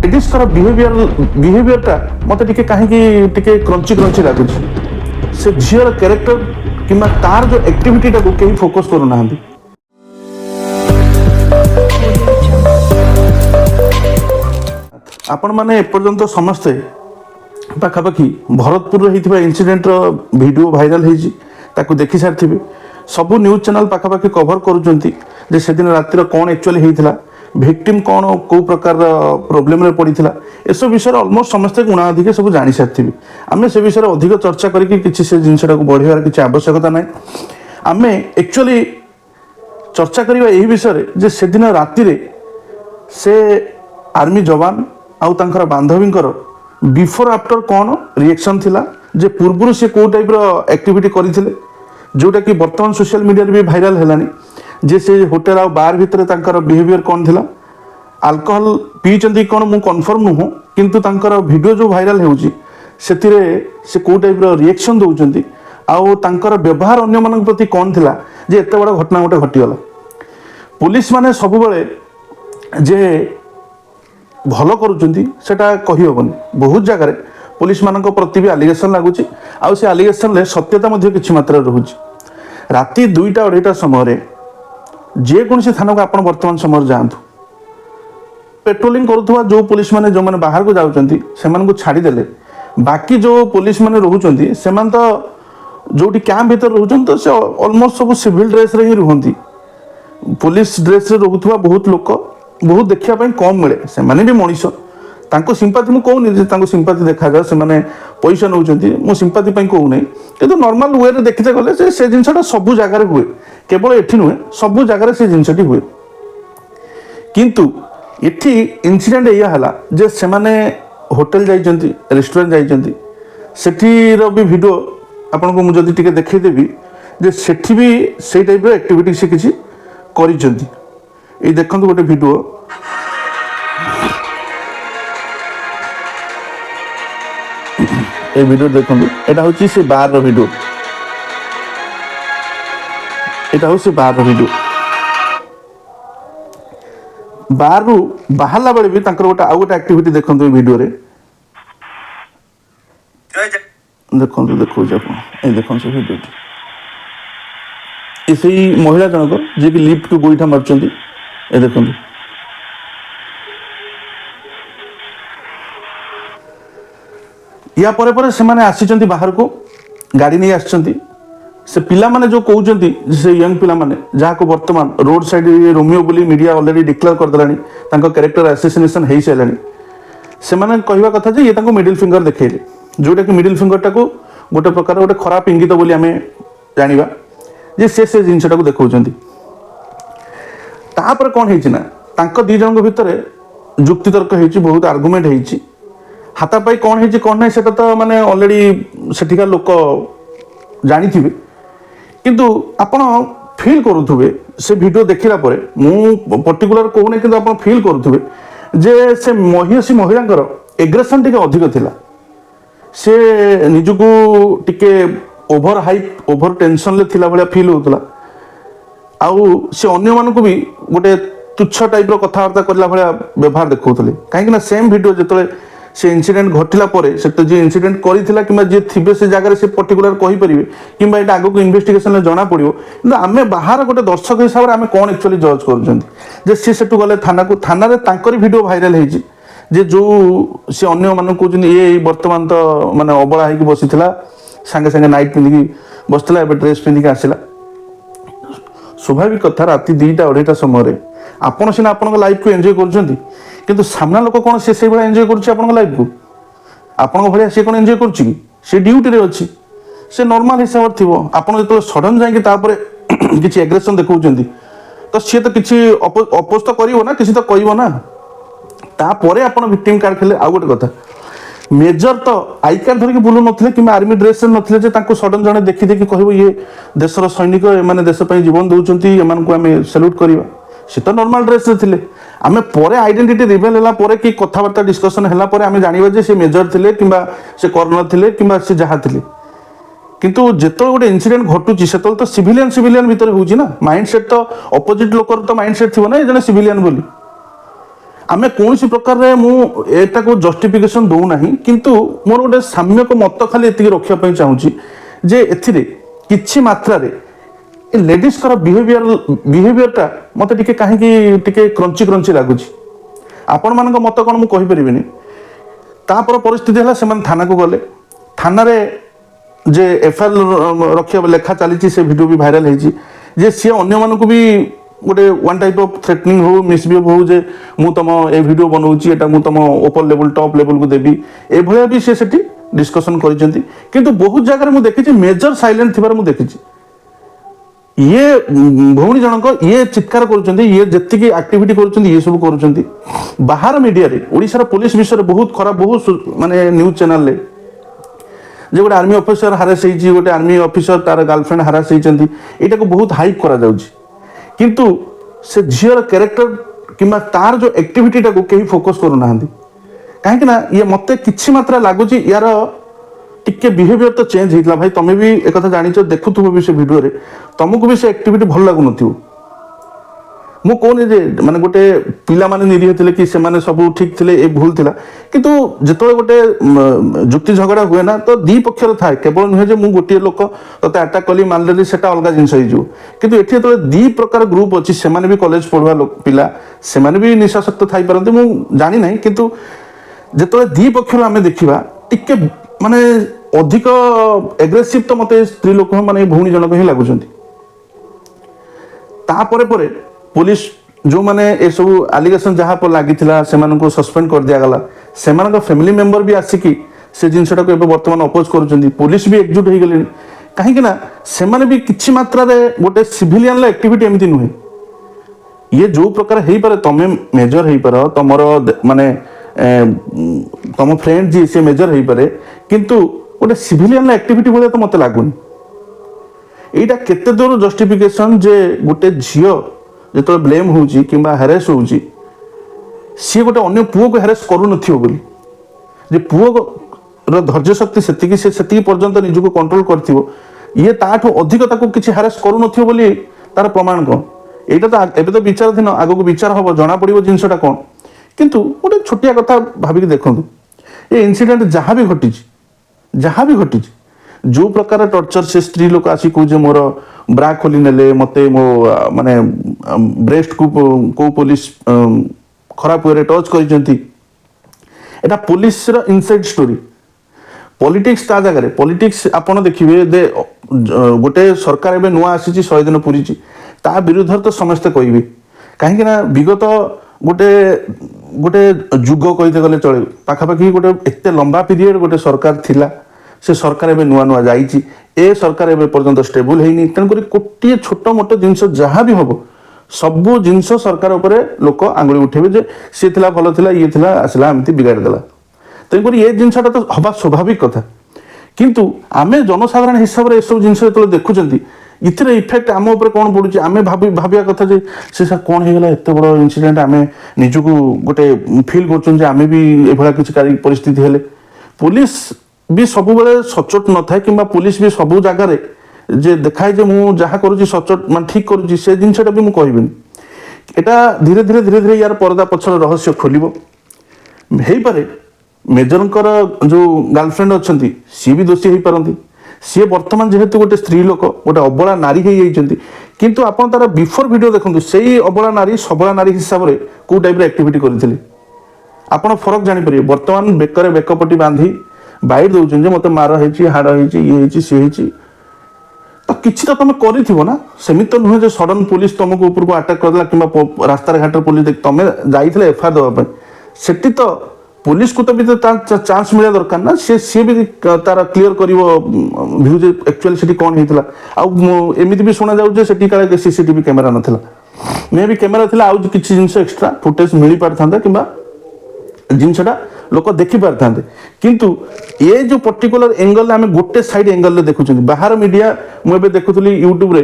लेडीजर बिहेवियरटा मत कहीं crunchy crunchy लगुच से झीर क्यारेक्टर कि तार जो एक्टिविटीटा को कहीं फोकस करूना आपण मैंने एपर्यंत समस्ते पाखापाखि भरतपुर होता इनसीडेंट वीडियो भाइराल होती देखी सारी सबू न्यूज चैनल पाखापाखि कभर करुँच से दिन रातिर कौन एक्चुअली होता भिक्टिम कौन कौ प्रकार प्रोब्लेम रे पड़ता एसब विषय ऑलमोस्ट समस्ते गुणा अधिक सब जानी सारी आम से विषय अधिक चर्चा करके से जिनटा को बढ़ार किसी आवश्यकता ना आम एक्चुअली चर्चा करवा यही विषय जे से दिन रातिर से आर्मी जवान आउ तांकर बांधवींकर बिफोर आफ्टर कौन रिएक्शन थिला जे पूर्व से कौ टाइप एक्टिविटी करते जोटा कि बर्तमान सोशल मीडिया भी भाइराल है जे से होटेल आ बार भितर तांकर बिहेवियर कौन थिला अल्कोहल पीचंदी कौन मु कन्फर्म नुह किंतु तांकर वीडियो जो भाइराल होउची सेतिरे से को टाइप रो रिएक्शन दउचंती आउ तांकर व्यवहार अन्य मानक प्रति कौन थिला जे एते बड़ घटना गोटे घटिगला पुलिस माने सब बेले जे भल करुचंती सेटा कहि होबनी बहुत जगह पुलिस मानक प्रति भी एलिगेशन लागुची आउ से एलिगेशन ले सत्यता मध्ये किछि मात्रा रहउची राति 2टा समय जेकोसी थाना को आप बर्तमान समय जातु पेट्रोलिंग करुवा जो पुलिस मैंने जो मैंने बाहर को जाऊँगी से छाड़देले बाकी जो पुलिस मैंने रोचे से तो जो कैंप भीतर रोचन तो से ऑलमोस्ट सब सिविल ड्रेस रे ही रुहती पुलिस ड्रेस रे रोकुवा बहुत लोक बहुत देखापी कम मिले से माने भी मनीष तांको सिंपाती मु कहूनी सिंपाती देखा जाए से पैसा नौ मो सिंपाती कहूना कि नॉर्मल वे रे देखते गले से जिनसा सब जगार हुए केवल एठी नुहे सब जगार से जिनसटी हुए किंतु एठी इंसिडेंट या हला जे से माने होटल जाइचंती रेस्टोरेंट जाइचंती सेठीर भी वीडियो आपन को मुझे टिके देखै देबी जे सेठी भी से टाइप रो एक्टिविटी से किछि करिचंती ए देखंतु गोटे वीडियो ए वीडियो देखंतु एटा होची से बार रो वीडियो एटा हो से बार वीडियो बाहर बाहरला बेले भी तांकर गोटे आउ गोटे एक्टिविटी देखंतु वीडियो रे देखंतु देखो ए देखन से वीडियो ए सही महिला जनक जे कि लिफ्ट को गोइठा मारचंती ए देखंतु या परे से माने आसीचंती बाहर को गाड़ी नहीं आसीचंती से पिला माने जो कहउचंती से यंग पिला माने जहा को वर्तमान रोड साइड रोमियो बोली मीडिया ऑलरेडी डिक्लेयर कर देलानी तांको कैरेक्टर असोसिएशन हेई सेलानी से माने कहवा कथा जे ये तांको मिडिल फिंगर देखेले जोटा कि मिडिल फिंगर टाको गोटे प्रकार गोटे खराब इंगित बोली आमे जानिबा जे से जिनसटा को देखउचंती तापर कोन हेछि ना तांको दी जणक भितरे जुक्ति तर्क हेछि बहुत आर्गुमेंट हेछि हाता पाई कोन हेछि कोन नै सेटा तो माने ऑलरेडी सेठिका लोक जानिथिबे किंतु आपण फील करुथुबे से वीडियो देखिला परे मु पर्टिकुलर कहूने किंतु आपण फील करुथुबे जे से महिलांकर एग्रेशन टिके अधिक थिला से निजको टिके ओभर हाइप ओभर टेंशन ले थिला भलिया फील होतला आउ से अन्य मानको भी गोटे तुच्छ टाइप रो कथावार्ता करला भलिया व्यवहार देखौतले काहे कि सेम वीडियो जतले से इंसिडेंट घटिला परे से तो जे इंसिडेंट करिथिला किबा जे थिबे से जगह से पर्टिकुलर कहि परिबे किबा एटा आगो को इन्वेस्टिगेशन ले जाना पड़िबो किंतु आमे बाहर गोटे दर्शक हिसाब रे आमे कोन एक्चुअली जज करजंती जे से सेटु गले थाना रे तांकरी वीडियो भाइराल हेछि जे जो से अन्य मानन को ये वर्तमान तो माने अबळा हेकि बसिथिला संगे संगे नाइट पिंदी बसथिला एबे ड्रेस पिंदी आसिला स्वाभाविक कथा राति 2टा समय रे आपण सिना आपन लाइफ को एन्जॉय करजंती किंतु सामना लोक कौन से भाई एंजॉय कर लाइफ को आपण भाया सी कौन एंजॉय कर ड्यूटी रे अच्छी से नॉर्मल हिसाब थी आप जो सडन जापर किसी एग्रेशन देखा तो सी तो किसी अपोज तो कर किसी तो कहना तापर आप विक्टिम कार्ड खेले आउ गोटे कथा मेजर तो आई कार्ड धरिक बुलू नथिले कि आर्मी ड्रेस नथिले जे तांको सडन जने देखि देखि कहबो ये देशर सैनिक एमाने देश पई जीवन दउचंती एमान को आमे सैल्यूट करिवा से तो नॉर्मल ड्रेस रे थिले आमे परे आइडेंटिटी रिवील होला परे कि कथावार्ता डिस्कशन होला परे आमे जानिबा जे से मेजर थिले किबा से कर्नल थिले किबा से जहा थिले किंतु जेतो गोटे इंसिडेंट घटुची सेतो तो सिविलियन भीतर होउची ना माइंड सेट तो अपोजिट लोकर तो माइंड सेट थिबो ना जने सिविलियन बोली आमे कौन प्रकार एटा को जस्टिफिकेशन दौना किंतु मोर गोटे साम्यक मत खाली एति रखापी चाहूँगी जे एथिरे किछि मात्रा रे लेडीज कर बिहेवियरटा मत टिके कहीं क्रंची क्रंची लगुच आपण मान मत कौन मुझे कहीपरि तापर परिस्थिति है से थाना को गले थाना रे जे एफआईआर रखा लेखा चली से वीडियो भी भाइराल जे सी अन्य मानक भी गोटे वन टाइप ऑफ थ्रेटनिंग हो मिसबिहेव हो जे मु तुम ए वीडियो बनाऊँगी एटा मु तुम ओपर लेवल टॉप लेवल को देवी ए भलिया भी से डिस्कशन करिसेंती किंतु बहुत जगह मुझे देखी मेजर साइलेंट थिबार मुझे देखी ये भौणी जनक ये चित्कार करुँच ये जी एक्टिविटी करुँच ये सब करुँच बाहर मीडिया रे ओडिशार पुलिस विषय बहुत खराब बहुत माने न्यूज चैनल रे जे गोटे आर्मी ऑफिसर हारेस होती गोटे आर्मी ऑफिसर तार गर्लफ्रेंड हारेस होती यहाँ को बहुत हाइप करा जाउछि किंतु से झीर कैरेक्टर किंबा तार जो एक्टिविटी को कहीं फोकस करूना कहीं ये मत किसी मात्रा लगुच यार टिके बिहेवियर तो चेंज होता भाई तुम भी एक जानिच देखुव भी से वीडियो रे तुमको भी से एक्टिविटी भल लगुन मु कहूनी जे माने गोटे पिला माने निरीह थिले कि से माने सब ठीक थिले ए भूल थिला किंतु जेतो गोटे जुक्ति झगड़ा हुए ना तो दी पक्षर थाए केवल नुहे जे मु गोटे लोक तते अटैक कली मानले सेटा अलग जिंस हो जो किंतु एठी तो दी प्रकार ग्रुप अछि से माने भी कॉलेज पढवा लोक पिला से माने भी निशाशक्त थाई परंते मु जानि नै किंतु जेतो दी पक्षर आमे देखिबा टिके माने अधिक एग्रेसिव तो मते स्त्री लोक माने भौणी जनक ही लागुचंती तापरे परे पुलिस जो माने ए सब एलिगेशन जहाँ पर लगी से सस्पेंड कर दिया गला से फैमिली मेंबर भी आसिकी से जिनसा को बर्तमान अपोज कर पुलिस भी एकजुट हो गले कहीं से भी किसी मात्रा रे गोटे सिविलियन एक्टिविटी एमती नुहे ये जो प्रकार हो पारे तमे मेजर हो पार तुमर माने तुम फ्रेंड जी से मेजर हो पारे किंतु गोटे सिविलियन एक्टिविटी भाई तो मत लगुनि यहाँ केते दूर जस्टिफिकेशन जे गोटे झील जो ब्लेम होची किंबा हेरेस होची सी गोटे अन्य पुओ को हेरेस करू नथियो बोली जे पुओ रो धैर्य शक्ति सेतिकी से सेतिकी पर्यंत निज को कंट्रोल करथिबो ये ताठो अधिक ताको किछि हेरेस करू नथियो बोली तार प्रमाण कोन एटा तो एबे तो विचाराधीन आगो को विचार हबो जणा पड़िबो जिंसटा कोन किंतु गोटे छोटिया कथा भाबिक देखंतु ए इन्सिडेंट जहाँ भी घटी जो प्रकार टर्चर से स्त्री लोक आसी कहे मोर ब्रा खोली नेले मते मो माने ब्रेस्ट को पुलिस खराब वे टच कर पुलिस इनसाइड स्टोरी पॉलिटिक्स ता जगह पॉलिटिक्स आपन देखिए दे गोटे सरकार एबे नुआ आसी 100 दिन पूरी ता विरुद्ध तो समस्ते कहबे कहीं विगत गोटे गोटे जुग कहते गले चले पाखापाखि गोटे एते लंबा पीरियड गोटे सरकार थिला से सरकार एबे नुआ नुआ जाइछि ए सरकार एबे पर्यंत स्टेबल हेनी तनकरी कोटिए छोट मोट जिनस जहाँ भी हबो सबु जिनस सरकार उपरे लोक आंगुली उठेबे जे से थिला भलो थिला ये थिला आसला एमती बिगाड़ देला तनकरी ए जिनसटा तो हबा स्वाभाविक कथा किंतु आमे जनसाधारण हिसाब रे सब जिनस तो देखुचंती इथरे इफेक्ट आम ऊपर कौन पड़ुची आमे भाबिया कथा जे से सर कौन हेगला एते बड़ इंसिडेंट आमे निजको गोटे फील करछन जे आमे भी एभला किछ परिस्थिति हेले पुलिस भी सब बेले सचोट न थाए कि पुलिस भी सब जगार जे देखाए जे मु जहाँ करुँची सचोट मान ठीक करुँची से जिनसटा भी मु कहबिनी एटा धीरे धीरे धीरे धीरे यार पर्दा पछर रहस्य खोलिबो हेई पारे मेजरंकर जो गर्लफ्रेंड अच्छी सी भी दोषी हो पारती सी वर्तमान जेहेतु गोटे स्त्री लोक गोटे अबला नारी हो जाती किंतु आपन तार बिफोर वीडियो देखंतु सेही अबला नारी सबला नारी हिसाब रे को टाइप रे एक्टिविटी करथिले आपन फरक जानि परिबे वर्तमान बेकरे बेकपटी बांधी बाइट दउछन जे मते मार हेची हाड़ हेची ये हेची से हेची तो किछि तो तुम करिथिबो ना सेमित तो नुहे जे सडन पुलिस तुमको ऊपर को अटैक करला किबा रास्ता घाट पुलिस देख तुम जाइथिले एफआईआर दवा पे सेठी तो पुलिस को तो भी तो चांस मिला दरकार ना सी भी तार क्लीयर करिवो व्यू जे एक्चुअली सेठी कोन हेतला आ एमिति भी सुना जाउ जे सेठी काले सीसीटीवी कैमरा नथिला मे भी कैमरा थिला आ किछि जिंस एक्स्ट्रा फुटेज मिली पारथांदा किबा जिनसटा लोक देखि पारथांते किंतु ये जो पर्टिकुलर एंगल आम गोटे साइड एंगल देखुं बाहर मीडिया मुझे देखुली यूट्यूब रे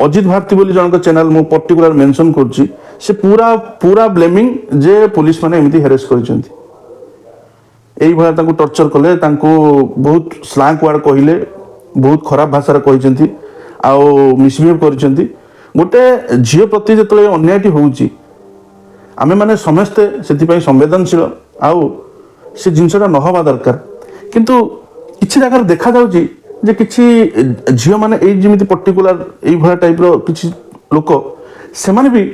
अजित भारती बोली जनक चैनल मु पर्टिकुलर मेंशन करछि से पूरा पूरा ब्लेमिंग जे पुलिस माने एमिति हेरेस करछन्ती एई भला तांको टर्चर कले तांको बहुत स्लैंग वर्ड कहिले बहुत खराब भाषा रे कहिसन्ती आउ मिसबिहेव करछन्ती गोटे झियो प्रति जतले अन्यायटी होउछि आमे माने समस्ते से संवेदनशील आउ से जिनसटा न हवा दरकार किंतु किसी जगह देखा जाउची जे किसी झील मैंने जमी पर्टिकुलर ये भाया टाइप किसी लोक से भी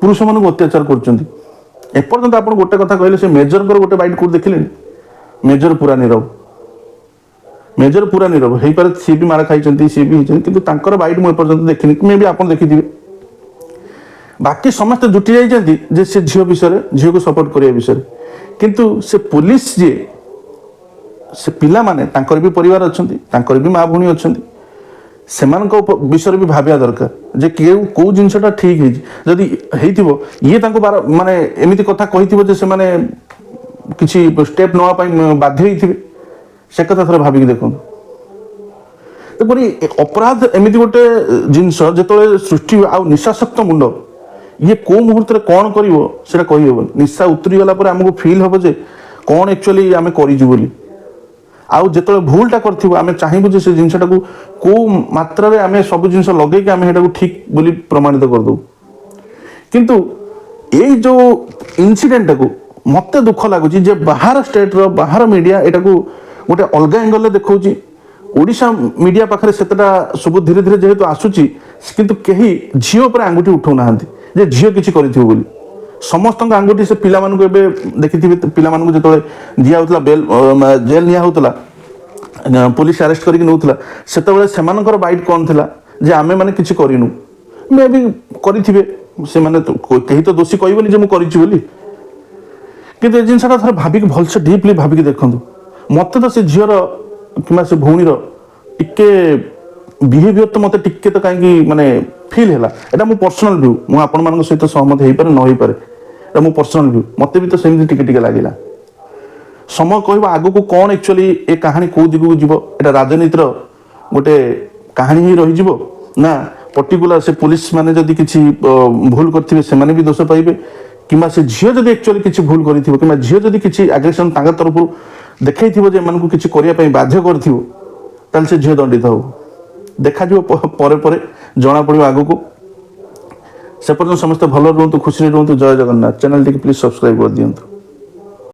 पुरुष मान अत्याचार करपर्यंत आप गोटे कथा कहले से मेजर गोटे बाइट कोड देखिले मेजर पूरा नीरव हो पारे सी भी मार खाई सी भी किंतु बाइट मुझे पर्यंत देखनी मे भी आप देखी बाकी समस्त जुटी जाइए से झील विषय झील को सपोर्ट करने विषय किंतु से पुलिस जी से पिला माने तांकर भी परिवार अच्छा तांकर भी माँ भूणी अच्छा से विषय भी भाविया दरकार जे कौ जिनसा ठीक है ये माने एमती कथा कही से माने किसी स्टेप नापी बाध्य होते से कथा थोड़ा भाविक देखो अपराध एमती गोटे जिनस जो सृष्टि आउ निशाशक्त मुंड ये कौ मुहूर्त कौन कर कही निशा उतरी गला आमको फिल हम जे कौन एक्चुअली आम कर आउ जो भूलटा करें चाहबू से जिनसा को मात्रा आम सब जिन लगे आम ठीक बोली प्रमाणित करदे किंतु ये जो इनसीडेंट को मत दुख लगुच बाहर स्टेट बाहर मीडिया यहाँ गोटे अलग एंगल देखा ओडिशा मीडिया पाखे से सब धीरे धीरे जेहेतु आसूची किंतु कहीं झील पर आंगुठी उठाऊ ना झील किसी कर समस्त आंगुठी से पिला देखी पिला जो दिया बेल जेल निया पुलिस अरेस्ट करके नौला से बाइट कौन थी जे आमे माने किसी करूँ मे भी करेंगे से माने तो कहीं तो दोषी कहबनी जे मुझे किंतु ये जिनसा थोड़ा भाविक भलसे डीपली भाविक देखूँ मत तो से झीर कि से भौणीर टिके बिहेवियर तो मत टिके तो कहीं माने फिल है एटा मो पर्सनल व्यू मुझे आपण मान सहित सहमत हो पारे न हो पारे मो पर्सनल व्यू मत भी तो सेमती टिके टिके लगिला समय कह आग को कौन एक्चुअली ए कहानी कौ दिग को जीव एटा राजनीतिर गोटे कहानी ही रही ना पर्टिकुलर से पुलिस माने जदि किसी भूल करथिबे से माने भी दोष पाइबे किंबा से झील जदि एक्चुअली किसी भूल करिथिबो किंबा झील जदि किसी आग्रेशन तांगा तरफ देखैथिबो जे मानकु किसी करिया पई बाध्य करथिबो ताल से झील दंडित हो देखा जो परे परे जना पड़ो आग को से पर्यंत समस्त भल रुहतु खुशी रुहतु जय Jagannath channel T please subscribe कर दियंतु।